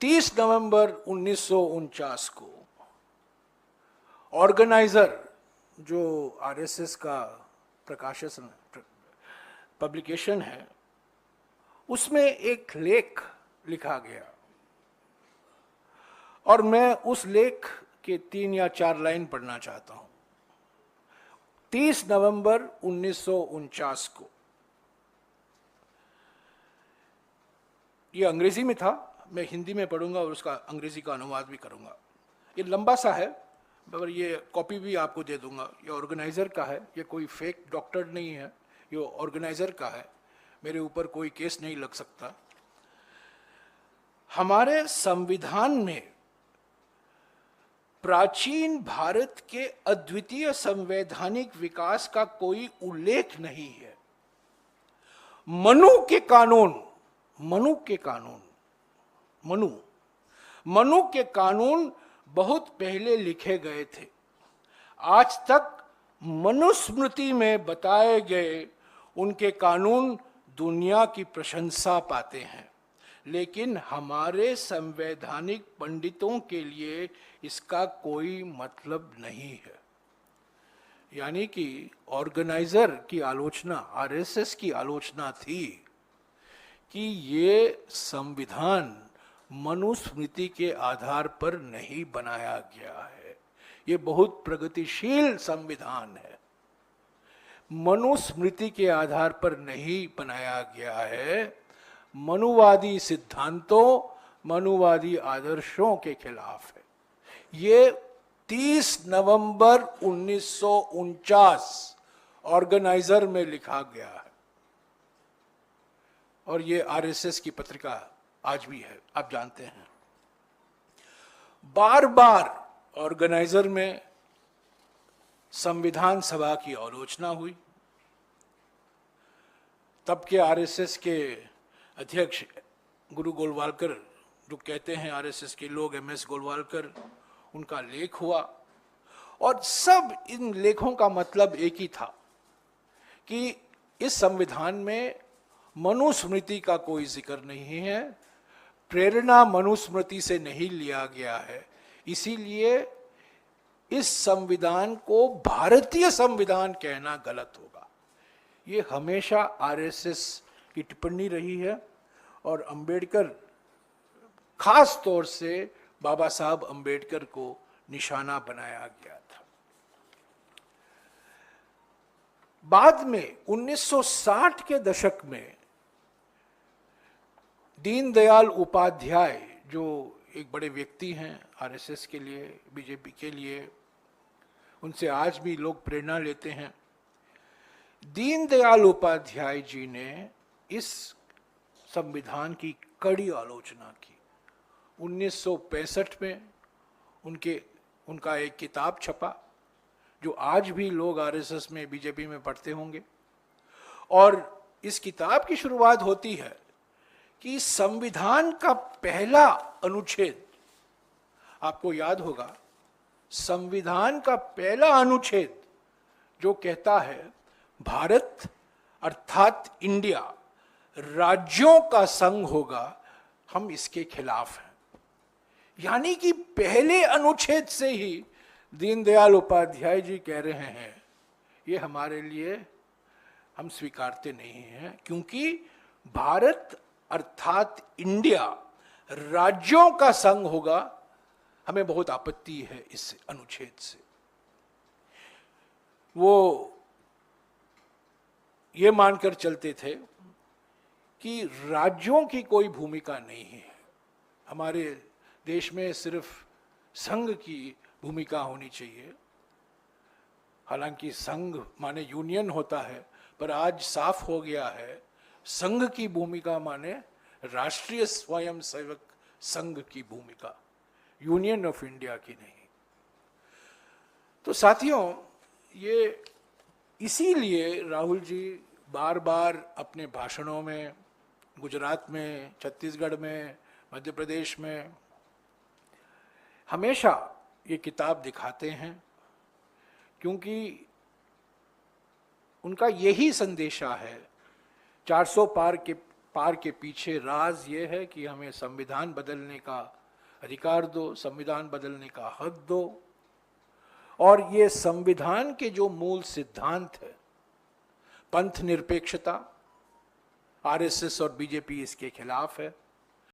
30 नवंबर 1949 को ऑर्गेनाइजर, जो आरएसएस का प्रकाशन पब्लिकेशन है, उसमें एक लेख लिखा गया और मैं उस लेख के 3 या 4 लाइन पढ़ना चाहता हूं। 30 नवंबर 1949 को, यह अंग्रेजी में था, मैं हिंदी में पढ़ूंगा और उसका अंग्रेजी का अनुवाद भी करूंगा। ये लंबा सा है, मगर ये कॉपी भी आपको दे दूंगा। ये ऑर्गेनाइजर का है, ये कोई फेक डॉक्टर नहीं है, ये ऑर्गेनाइजर का है, मेरे ऊपर कोई केस नहीं लग सकता। हमारे संविधान में प्राचीन भारत के अद्वितीय संवैधानिक विकास का कोई उल्लेख नहीं है। मनु के कानून बहुत पहले लिखे गए थे। आज तक मनुस्मृति में बताए गए उनके कानून दुनिया की प्रशंसा पाते हैं, लेकिन हमारे संवैधानिक पंडितों के लिए इसका कोई मतलब नहीं है। यानी कि ऑर्गेनाइजर की आलोचना, आरएसएस की आलोचना थी कि ये संविधान मनुस्मृति के आधार पर नहीं बनाया गया है, ये बहुत प्रगतिशील संविधान है, मनुस्मृति के आधार पर नहीं बनाया गया है, मनुवादी सिद्धांतों, मनुवादी आदर्शों के खिलाफ है। ये 30 नवंबर 1949 ऑर्गेनाइजर में लिखा गया है और ये आरएसएस की पत्रिका आज भी है, आप जानते हैं। बार बार ऑर्गेनाइजर में संविधान सभा की आलोचना हुई। तब के आरएसएस के अध्यक्ष गुरु गोलवालकर, जो कहते हैं आरएसएस के लोग एमएस गोलवालकर, उनका लेख हुआ और सब इन लेखों का मतलब एक ही था कि इस संविधान में मनुस्मृति का कोई जिक्र नहीं है, प्रेरणा मनुस्मृति से नहीं लिया गया है, इसीलिए इस संविधान को भारतीय संविधान कहना गलत होगा। ये हमेशा आरएसएस की टिप्पणी रही है और अंबेडकर, खास तौर से बाबा साहब अंबेडकर को निशाना बनाया गया था। बाद में 1960 के दशक में दीनदयाल उपाध्याय, जो एक बड़े व्यक्ति हैं आरएसएस के लिए, बीजेपी के लिए, उनसे आज भी लोग प्रेरणा लेते हैं। दीनदयाल उपाध्याय जी ने इस संविधान की कड़ी आलोचना की। 1965 में उनका एक किताब छपा, जो आज भी लोग आरएसएस में, बीजेपी में पढ़ते होंगे, और इस किताब की शुरुआत होती है कि संविधान का पहला अनुच्छेद, आपको याद होगा, संविधान का पहला अनुच्छेद जो कहता है भारत अर्थात इंडिया राज्यों का संघ होगा, हम इसके खिलाफ हैं। यानी कि पहले अनुच्छेद से ही दीनदयाल उपाध्याय जी कह रहे हैं ये हमारे लिए, हम स्वीकारते नहीं हैं, क्योंकि भारत अर्थात इंडिया राज्यों का संघ होगा, हमें बहुत आपत्ति है इस अनुच्छेद से। वो ये मानकर चलते थे कि राज्यों की कोई भूमिका नहीं है, हमारे देश में सिर्फ संघ की भूमिका होनी चाहिए। हालांकि संघ माने यूनियन होता है, पर आज साफ हो गया है संघ की भूमिका माने राष्ट्रीय स्वयंसेवक संघ की भूमिका, यूनियन ऑफ इंडिया की नहीं। तो साथियों, ये इसीलिए राहुल जी बार बार अपने भाषणों में, गुजरात में, छत्तीसगढ़ में, मध्य प्रदेश में, हमेशा ये किताब दिखाते हैं, क्योंकि उनका यही संदेशा है 400 पार के पार के पीछे राज ये है कि हमें संविधान बदलने का अधिकार दो, संविधान बदलने का हक दो। और ये संविधान के जो मूल सिद्धांत है, पंथ निरपेक्षता, आरएसएस और बीजेपी इसके खिलाफ है,